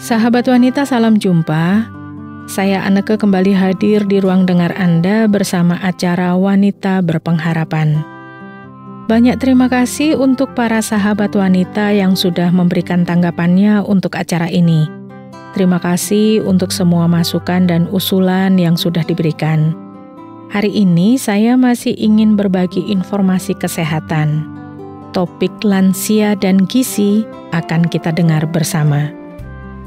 Sahabat wanita, salam jumpa. Saya Anneke kembali hadir di ruang dengar Anda bersama acara Wanita Berpengharapan. Banyak terima kasih untuk para sahabat wanita yang sudah memberikan tanggapannya untuk acara ini. Terima kasih untuk semua masukan dan usulan yang sudah diberikan. Hari ini saya masih ingin berbagi informasi kesehatan. Topik lansia dan gizi akan kita dengar bersama.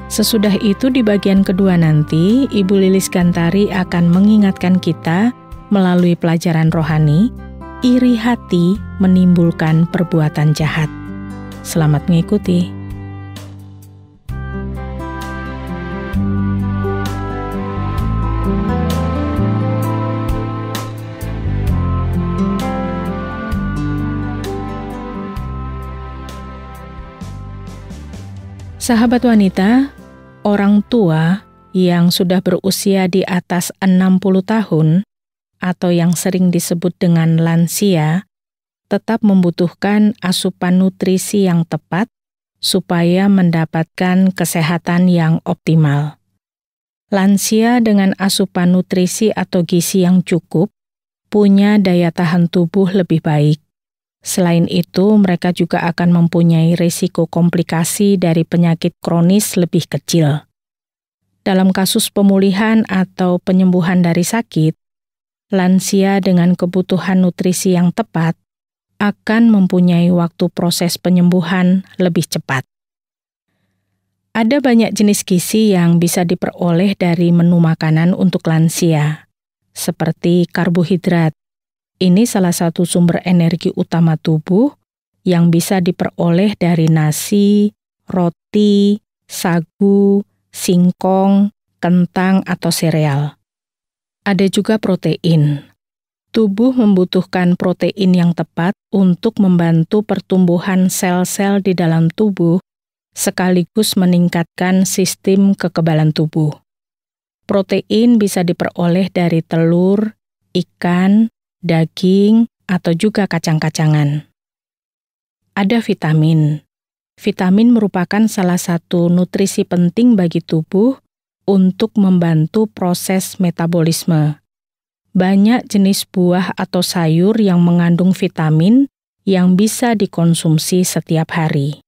Sesudah itu di bagian kedua nanti, Ibu Lilis Gantari akan mengingatkan kita melalui pelajaran rohani, iri hati menimbulkan perbuatan jahat. Selamat mengikuti. Sahabat wanita, orang tua yang sudah berusia di atas 60 tahun atau yang sering disebut dengan lansia tetap membutuhkan asupan nutrisi yang tepat supaya mendapatkan kesehatan yang optimal. Lansia dengan asupan nutrisi atau gizi yang cukup punya daya tahan tubuh lebih baik. Selain itu, mereka juga akan mempunyai risiko komplikasi dari penyakit kronis lebih kecil. Dalam kasus pemulihan atau penyembuhan dari sakit, lansia dengan kebutuhan nutrisi yang tepat akan mempunyai waktu proses penyembuhan lebih cepat. Ada banyak jenis gizi yang bisa diperoleh dari menu makanan untuk lansia, seperti karbohidrat. Ini salah satu sumber energi utama tubuh yang bisa diperoleh dari nasi, roti, sagu, singkong, kentang, atau sereal. Ada juga protein. Tubuh membutuhkan protein yang tepat untuk membantu pertumbuhan sel-sel di dalam tubuh sekaligus meningkatkan sistem kekebalan tubuh. Protein bisa diperoleh dari telur, ikan, daging, atau juga kacang-kacangan. Ada vitamin. Vitamin merupakan salah satu nutrisi penting bagi tubuh untuk membantu proses metabolisme. Banyak jenis buah atau sayur yang mengandung vitamin yang bisa dikonsumsi setiap hari.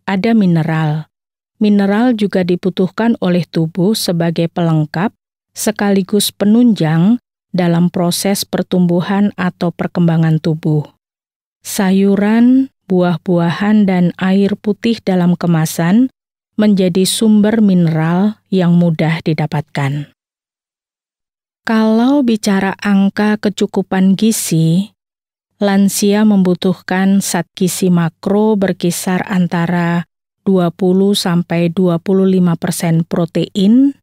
Ada mineral. Mineral juga dibutuhkan oleh tubuh sebagai pelengkap sekaligus penunjang dalam proses pertumbuhan atau perkembangan tubuh. Sayuran, buah-buahan, dan air putih dalam kemasan menjadi sumber mineral yang mudah didapatkan. Kalau bicara angka kecukupan gizi, lansia membutuhkan zat gizi makro berkisar antara 20-25% protein,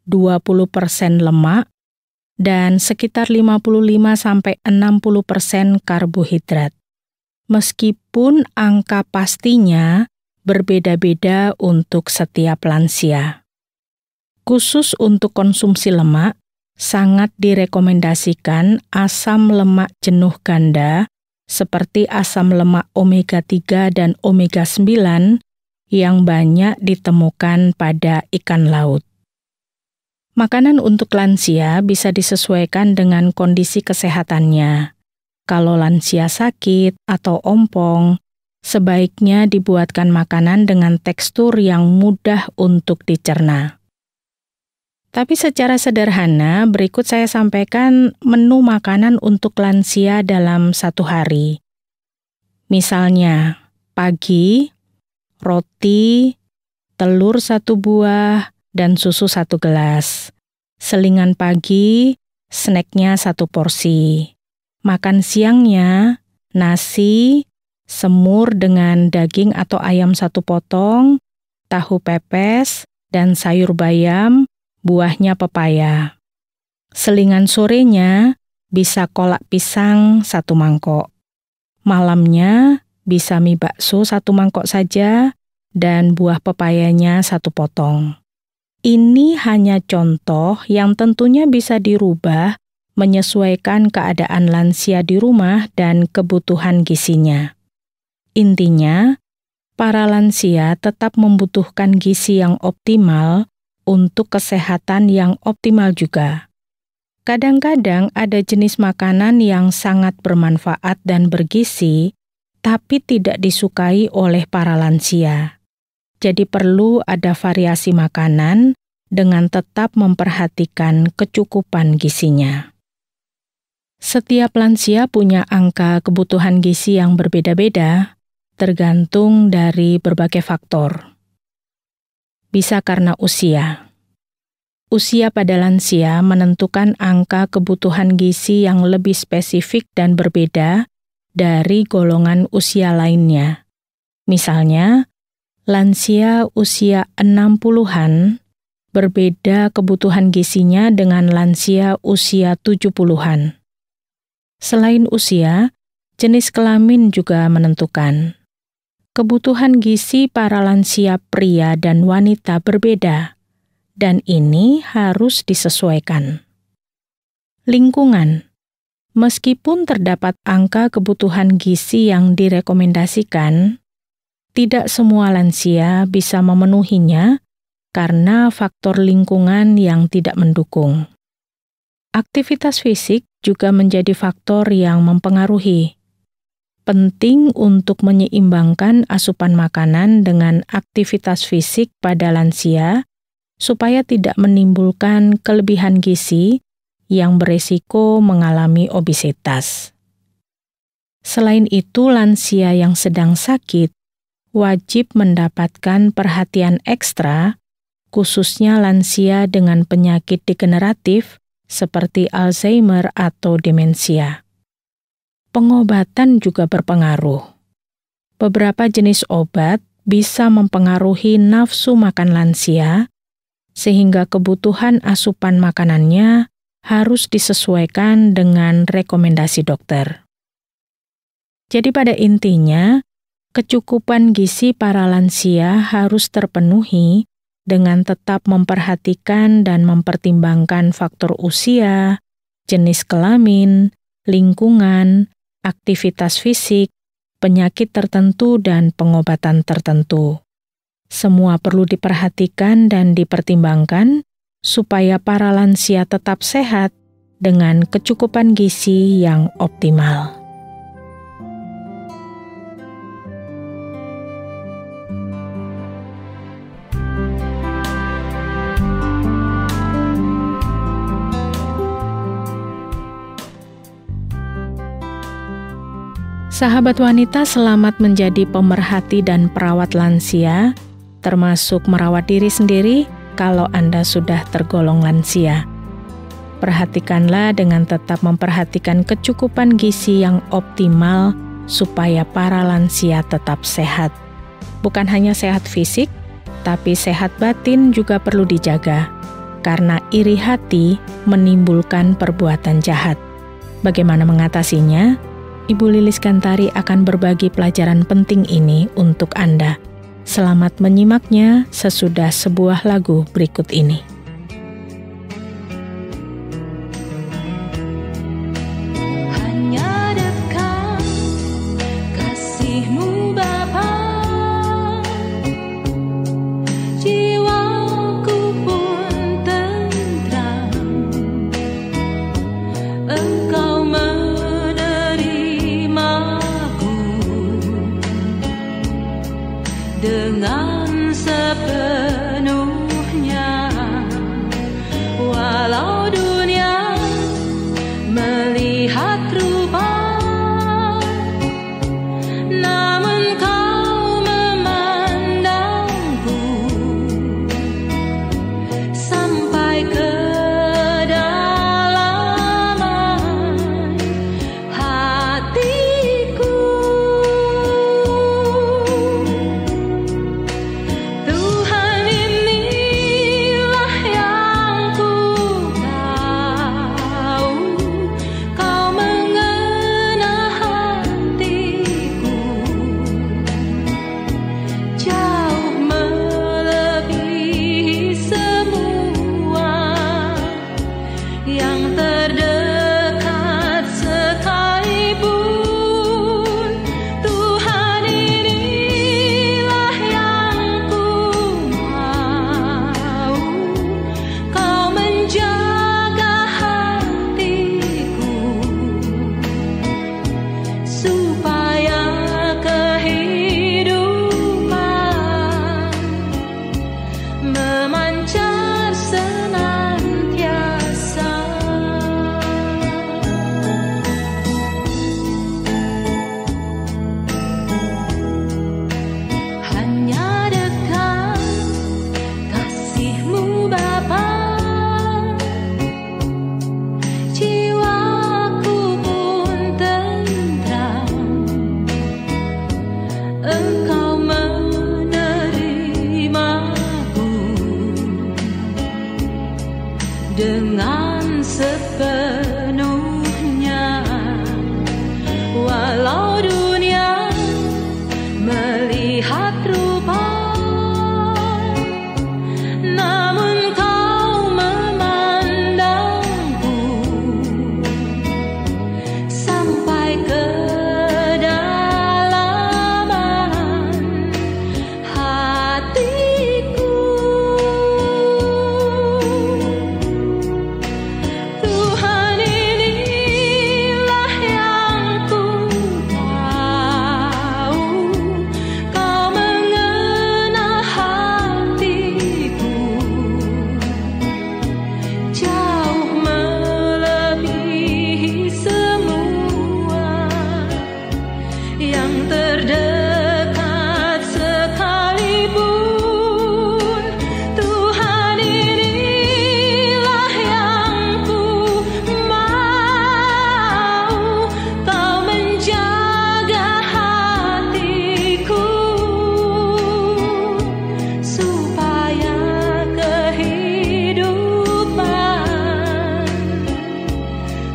20% lemak, dan sekitar 55-60% karbohidrat. Meskipun angka pastinya berbeda-beda untuk setiap lansia. Khusus untuk konsumsi lemak, sangat direkomendasikan asam lemak jenuh ganda seperti asam lemak omega 3 dan omega 9 yang banyak ditemukan pada ikan laut. Makanan untuk lansia bisa disesuaikan dengan kondisi kesehatannya. Kalau lansia sakit atau ompong, sebaiknya dibuatkan makanan dengan tekstur yang mudah untuk dicerna. Tapi secara sederhana, berikut saya sampaikan menu makanan untuk lansia dalam satu hari. Misalnya, pagi, roti, telur 1 buah, dan susu 1 gelas. Selingan pagi, snacknya 1 porsi. Makan siangnya, nasi, semur dengan daging atau ayam 1 potong, tahu pepes, dan sayur bayam, buahnya pepaya. Selingan sorenya bisa kolak pisang 1 mangkok. Malamnya bisa mie bakso 1 mangkok saja, dan buah pepayanya 1 potong. Ini hanya contoh yang tentunya bisa dirubah menyesuaikan keadaan lansia di rumah dan kebutuhan gizinya. Intinya, para lansia tetap membutuhkan gizi yang optimal untuk kesehatan yang optimal juga. Kadang-kadang ada jenis makanan yang sangat bermanfaat dan bergizi, tapi tidak disukai oleh para lansia. Jadi perlu ada variasi makanan dengan tetap memperhatikan kecukupan gizinya. Setiap lansia punya angka kebutuhan gizi yang berbeda-beda, tergantung dari berbagai faktor. Bisa karena usia. Usia pada lansia menentukan angka kebutuhan gizi yang lebih spesifik dan berbeda dari golongan usia lainnya. Misalnya, lansia usia 60-an berbeda kebutuhan gizinya dengan lansia usia 70-an. Selain usia, jenis kelamin juga menentukan. Kebutuhan gizi para lansia pria dan wanita berbeda, dan ini harus disesuaikan. Lingkungan. Meskipun terdapat angka kebutuhan gizi yang direkomendasikan, tidak semua lansia bisa memenuhinya karena faktor lingkungan yang tidak mendukung. Aktivitas fisik juga menjadi faktor yang mempengaruhi. Penting untuk menyeimbangkan asupan makanan dengan aktivitas fisik pada lansia supaya tidak menimbulkan kelebihan gizi yang beresiko mengalami obesitas. Selain itu, lansia yang sedang sakit wajib mendapatkan perhatian ekstra, khususnya lansia dengan penyakit degeneratif seperti Alzheimer atau demensia. Pengobatan juga berpengaruh. Beberapa jenis obat bisa mempengaruhi nafsu makan lansia, sehingga kebutuhan asupan makanannya harus disesuaikan dengan rekomendasi dokter. Jadi pada intinya, kecukupan gizi para lansia harus terpenuhi dengan tetap memperhatikan dan mempertimbangkan faktor usia, jenis kelamin, lingkungan, aktivitas fisik, penyakit tertentu, dan pengobatan tertentu. Semua perlu diperhatikan dan dipertimbangkan supaya para lansia tetap sehat dengan kecukupan gizi yang optimal. Sahabat wanita, selamat menjadi pemerhati dan perawat lansia, termasuk merawat diri sendiri kalau Anda sudah tergolong lansia. Perhatikanlah dengan tetap memperhatikan kecukupan gizi yang optimal supaya para lansia tetap sehat. Bukan hanya sehat fisik, tapi sehat batin juga perlu dijaga, karena iri hati menimbulkan perbuatan jahat. Bagaimana mengatasinya? Ibu Lilis Kantari akan berbagi pelajaran penting ini untuk Anda. Selamat menyimaknya sesudah sebuah lagu berikut ini. Hanya dekat kasih-Mu Bapa, jiwaku pun tentram. Engkau dengan sepenuhnya.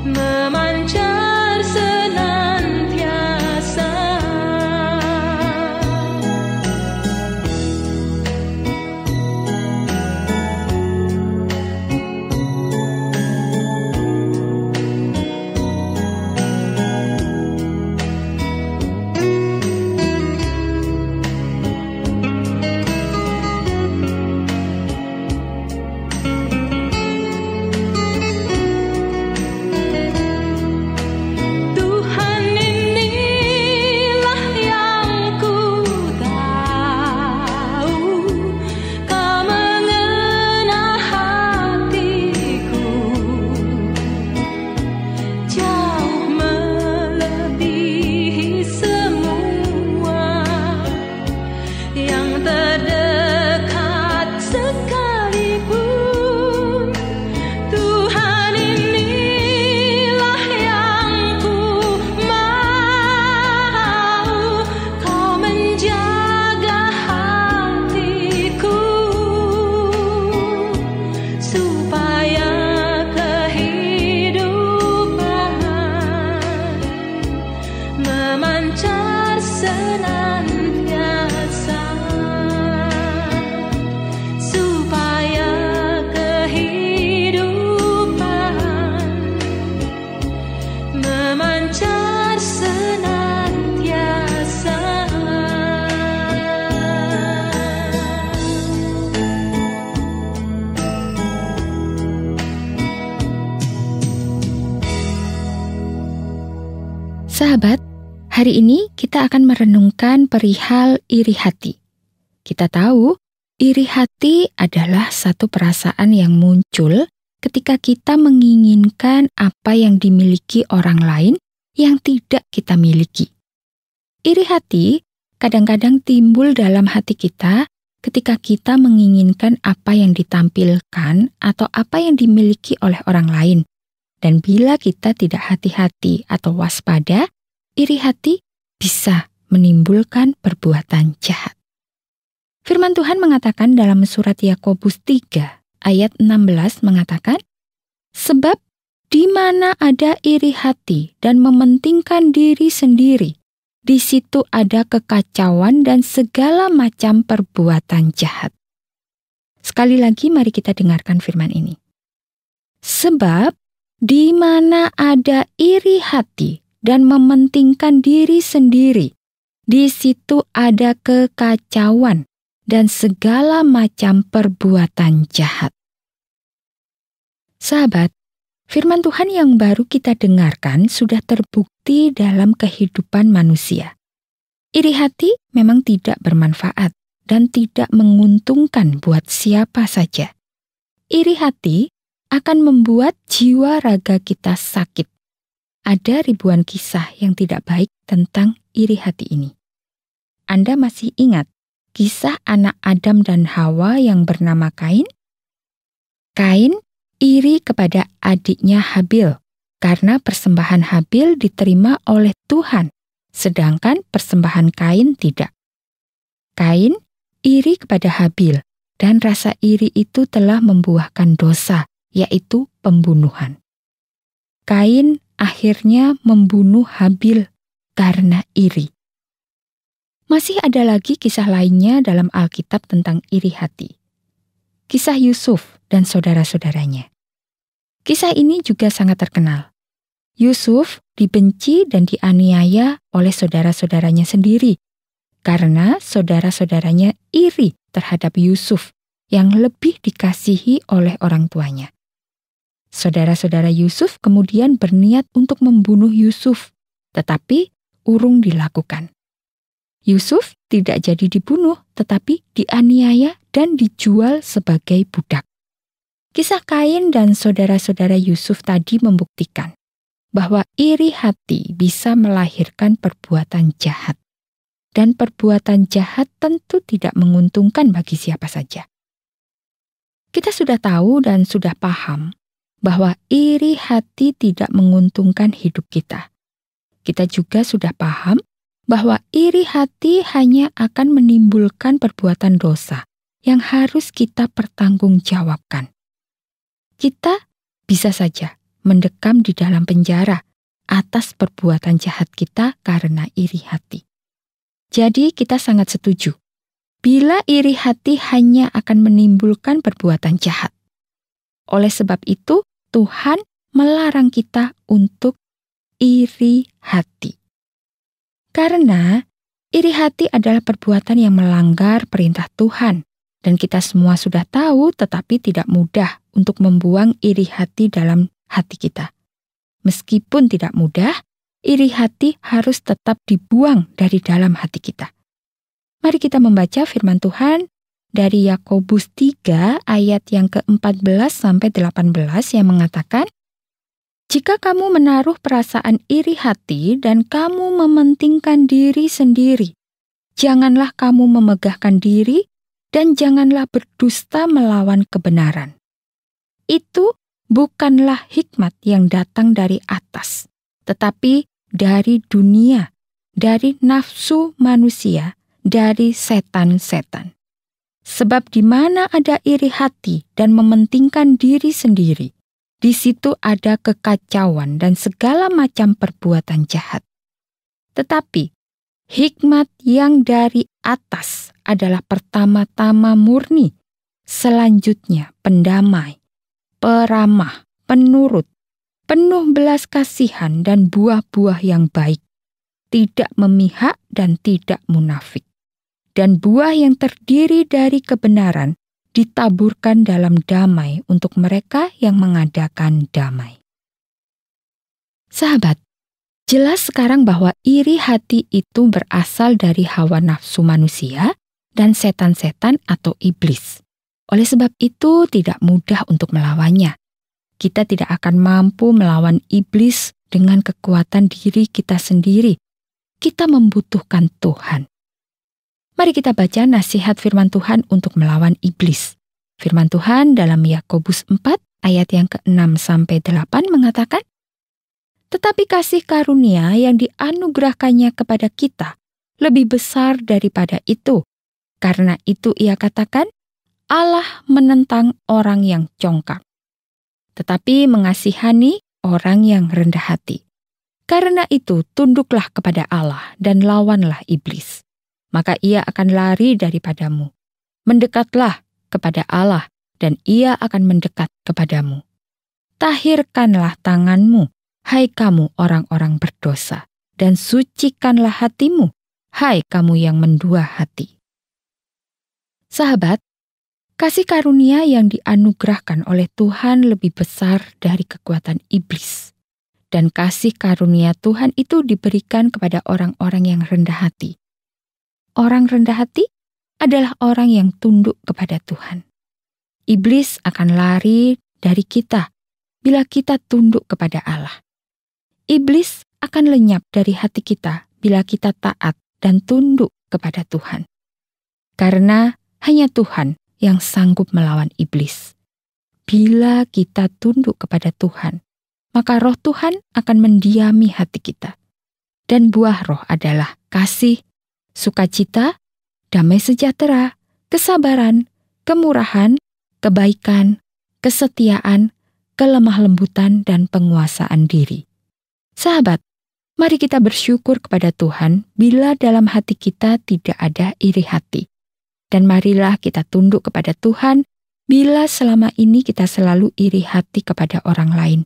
memancar senantiasa. Memancar senantiasa, supaya kehidupan memancar senantiasa. Sahabat, hari ini kita akan merenungkan perihal iri hati. Kita tahu, iri hati adalah satu perasaan yang muncul ketika kita menginginkan apa yang dimiliki orang lain yang tidak kita miliki. Iri hati kadang-kadang timbul dalam hati kita ketika kita menginginkan apa yang ditampilkan atau apa yang dimiliki oleh orang lain. Dan bila kita tidak hati-hati atau waspada, iri hati bisa menimbulkan perbuatan jahat. Firman Tuhan mengatakan dalam surat Yakobus 3 ayat 16 mengatakan, sebab di mana ada iri hati dan mementingkan diri sendiri, di situ ada kekacauan dan segala macam perbuatan jahat. Sekali lagi mari kita dengarkan firman ini. Sebab di mana ada iri hati dan mementingkan diri sendiri, di situ ada kekacauan dan segala macam perbuatan jahat. Sahabat, firman Tuhan yang baru kita dengarkan sudah terbukti dalam kehidupan manusia. Iri hati memang tidak bermanfaat dan tidak menguntungkan buat siapa saja. Iri hati akan membuat jiwa raga kita sakit. Ada ribuan kisah yang tidak baik tentang iri hati ini. Anda masih ingat kisah anak Adam dan Hawa yang bernama Kain? Kain iri kepada adiknya Habil karena persembahan Habil diterima oleh Tuhan, sedangkan persembahan Kain tidak. Kain iri kepada Habil dan rasa iri itu telah membuahkan dosa, yaitu pembunuhan. Kain akhirnya membunuh Habil karena iri. Masih ada lagi kisah lainnya dalam Alkitab tentang iri hati. Kisah Yusuf dan saudara-saudaranya. Kisah ini juga sangat terkenal. Yusuf dibenci dan dianiaya oleh saudara-saudaranya sendiri karena saudara-saudaranya iri terhadap Yusuf yang lebih dikasihi oleh orang tuanya. Saudara-saudara Yusuf kemudian berniat untuk membunuh Yusuf, tetapi urung dilakukan. Yusuf tidak jadi dibunuh, tetapi dianiaya dan dijual sebagai budak. Kisah Kain dan saudara-saudara Yusuf tadi membuktikan bahwa iri hati bisa melahirkan perbuatan jahat. Dan perbuatan jahat tentu tidak menguntungkan bagi siapa saja. Kita sudah tahu dan sudah paham bahwa iri hati tidak menguntungkan hidup kita. Kita juga sudah paham bahwa iri hati hanya akan menimbulkan perbuatan dosa yang harus kita pertanggungjawabkan. Kita bisa saja mendekam di dalam penjara atas perbuatan jahat kita karena iri hati. Jadi kita sangat setuju. Bila iri hati hanya akan menimbulkan perbuatan jahat. Oleh sebab itu, Tuhan melarang kita untuk iri hati. Karena iri hati adalah perbuatan yang melanggar perintah Tuhan. Dan kita semua sudah tahu, tetapi tidak mudah untuk membuang iri hati dalam hati kita. Meskipun tidak mudah, iri hati harus tetap dibuang dari dalam hati kita. Mari kita membaca firman Tuhan dari Yakobus 3 ayat yang ke-14 sampai 18 yang mengatakan, "Jika kamu menaruh perasaan iri hati dan kamu mementingkan diri sendiri, janganlah kamu memegahkan diri dan janganlah berdusta melawan kebenaran. Itu bukanlah hikmat yang datang dari atas, tetapi dari dunia, dari nafsu manusia, dari setan-setan. Sebab di mana ada iri hati dan mementingkan diri sendiri, di situ ada kekacauan dan segala macam perbuatan jahat. Tetapi hikmat yang dari atas adalah pertama-tama murni, selanjutnya pendamai, peramah, penurut, penuh belas kasihan dan buah-buah yang baik, tidak memihak dan tidak munafik. Dan buah yang terdiri dari kebenaran ditaburkan dalam damai untuk mereka yang mengadakan damai." Sahabat, jelas sekarang bahwa iri hati itu berasal dari hawa nafsu manusia dan setan-setan atau iblis. Oleh sebab itu tidak mudah untuk melawannya. Kita tidak akan mampu melawan iblis dengan kekuatan diri kita sendiri. Kita membutuhkan Tuhan. Mari kita baca nasihat firman Tuhan untuk melawan iblis. Firman Tuhan dalam Yakobus 4 ayat yang ke-6 sampai 8 mengatakan, "Tetapi kasih karunia yang dianugerahkannya kepada kita lebih besar daripada itu. Karena itu ia katakan, Allah menentang orang yang congkak, tetapi mengasihani orang yang rendah hati. Karena itu tunduklah kepada Allah dan lawanlah iblis. Maka ia akan lari daripadamu. Mendekatlah kepada Allah dan ia akan mendekat kepadamu. Tahirkanlah tanganmu, hai kamu orang-orang berdosa, dan sucikanlah hatimu, hai kamu yang mendua hati." Sahabat, kasih karunia yang dianugerahkan oleh Tuhan lebih besar dari kekuatan iblis. Dan kasih karunia Tuhan itu diberikan kepada orang-orang yang rendah hati. Orang rendah hati adalah orang yang tunduk kepada Tuhan. Iblis akan lari dari kita bila kita tunduk kepada Allah. Iblis akan lenyap dari hati kita bila kita taat dan tunduk kepada Tuhan. Karena hanya Tuhan yang sanggup melawan iblis. Bila kita tunduk kepada Tuhan, maka roh Tuhan akan mendiami hati kita. Dan buah roh adalah kasih, sukacita, damai sejahtera, kesabaran, kemurahan, kebaikan, kesetiaan, kelemah lembutan, dan penguasaan diri. Sahabat, mari kita bersyukur kepada Tuhan bila dalam hati kita tidak ada iri hati. Dan marilah kita tunduk kepada Tuhan bila selama ini kita selalu iri hati kepada orang lain.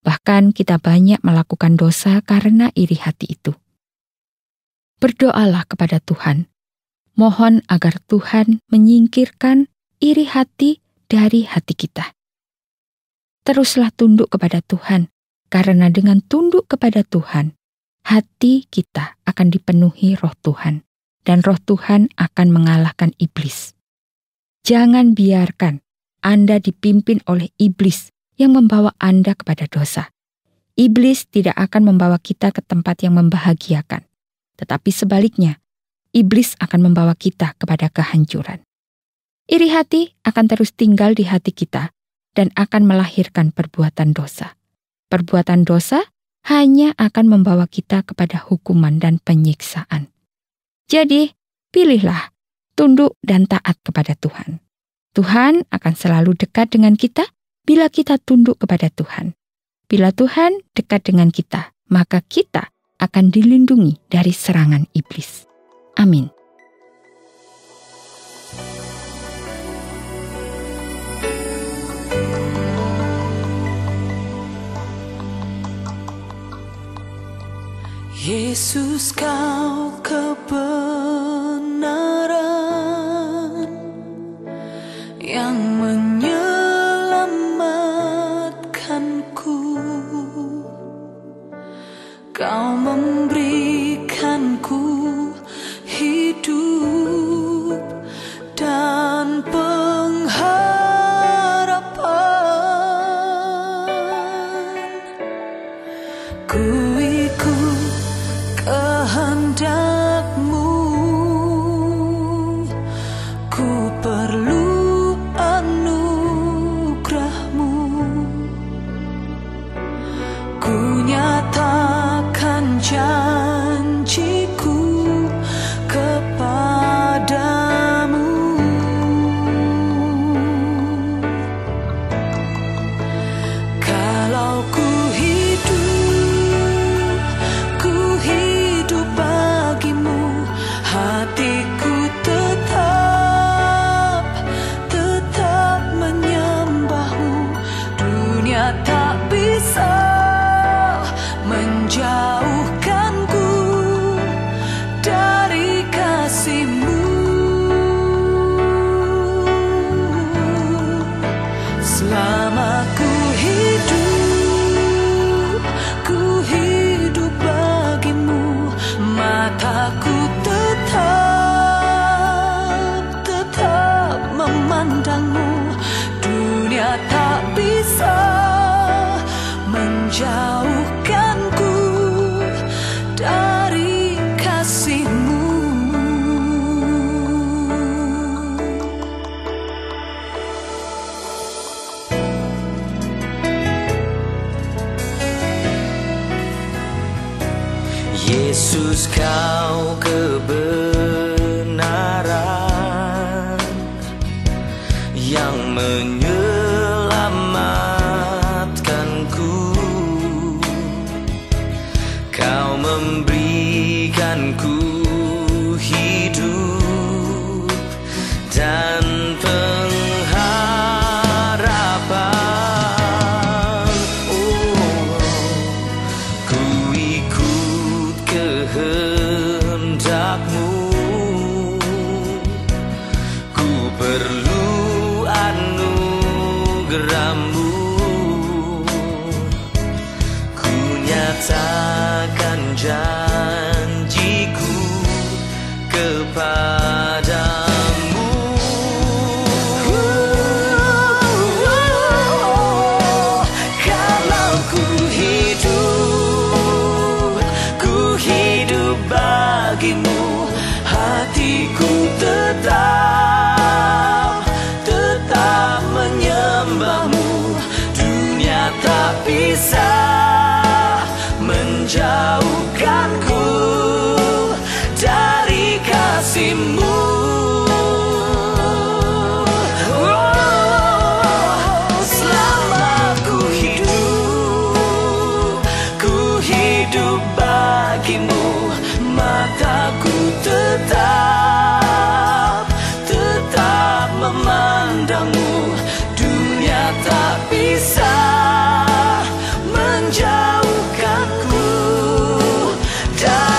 Bahkan kita banyak melakukan dosa karena iri hati itu. Berdoalah kepada Tuhan. Mohon agar Tuhan menyingkirkan iri hati dari hati kita. Teruslah tunduk kepada Tuhan, karena dengan tunduk kepada Tuhan, hati kita akan dipenuhi roh Tuhan, dan roh Tuhan akan mengalahkan iblis. Jangan biarkan Anda dipimpin oleh iblis yang membawa Anda kepada dosa. Iblis tidak akan membawa kita ke tempat yang membahagiakan. Tetapi sebaliknya, iblis akan membawa kita kepada kehancuran. Iri hati akan terus tinggal di hati kita dan akan melahirkan perbuatan dosa. Perbuatan dosa hanya akan membawa kita kepada hukuman dan penyiksaan. Jadi, pilihlah tunduk dan taat kepada Tuhan. Tuhan akan selalu dekat dengan kita bila kita tunduk kepada Tuhan. Bila Tuhan dekat dengan kita, maka kita akan dilindungi dari serangan iblis. Amin. Yesus, kau kebenaran yang menyelamatkanku. Kau memberikanku hidup dan pengharapan. Ku ikut kehendak-Mu, ku perlu anugerah-Mu. Ku nyatakan janjiku kepadamu. Kalau ku hidup bagimu, hatiku tetap menyembah-Mu. Dunia tak bisa menjauhkanku dari kasih-Mu. Selama ku hidup bagimu, mataku tetap memandang-Mu. Dunia tak bisa menjauhkanku dari kasih-Mu. Yesus, kau kebenaran yang menyelamatkanku. Kau memberikanku hidup dan pengharapan. Ku ikut kehendak-Mu, ku perlu anugerah-Mu. Ku nyatakan janjiku kepadamu. Kalau ku hidup bagimu, hatiku tetap menyembah-Mu. Dunia tak bisa menjauhkanku dari kasih-Mu. Selama ku hidup bagimu, mataku tetap memandang-Mu. Dunia tak bisa menjauhkanku dari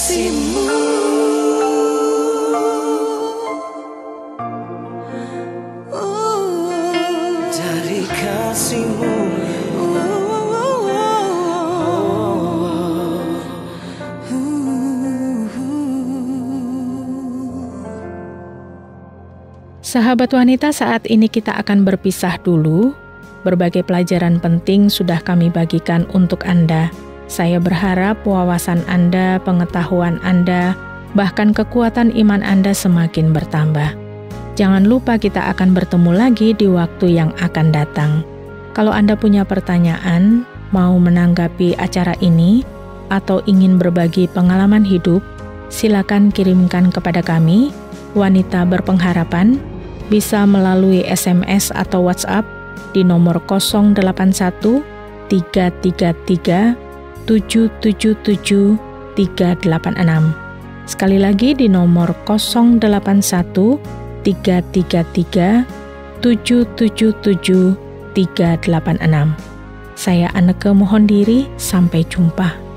kasih-Mu. Dari kasih-Mu. Sahabat wanita, saat ini kita akan berpisah dulu. Berbagai pelajaran penting sudah kami bagikan untuk Anda. Saya berharap wawasan Anda, pengetahuan Anda, bahkan kekuatan iman Anda semakin bertambah. Jangan lupa kita akan bertemu lagi di waktu yang akan datang. Kalau Anda punya pertanyaan, mau menanggapi acara ini, atau ingin berbagi pengalaman hidup, silakan kirimkan kepada kami, Wanita Berpengharapan, bisa melalui SMS atau WhatsApp di nomor 081 333 777 386. Sekali lagi di nomor 081 333 777 386. Saya Anneke mohon diri, sampai jumpa.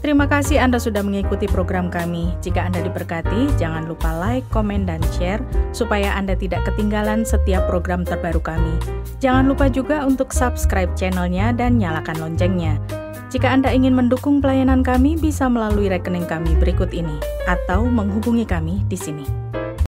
Terima kasih Anda sudah mengikuti program kami. Jika Anda diberkati, jangan lupa like, komen, dan share supaya Anda tidak ketinggalan setiap program terbaru kami. Jangan lupa juga untuk subscribe channelnya dan nyalakan loncengnya. Jika Anda ingin mendukung pelayanan kami, bisa melalui rekening kami berikut ini atau menghubungi kami di sini.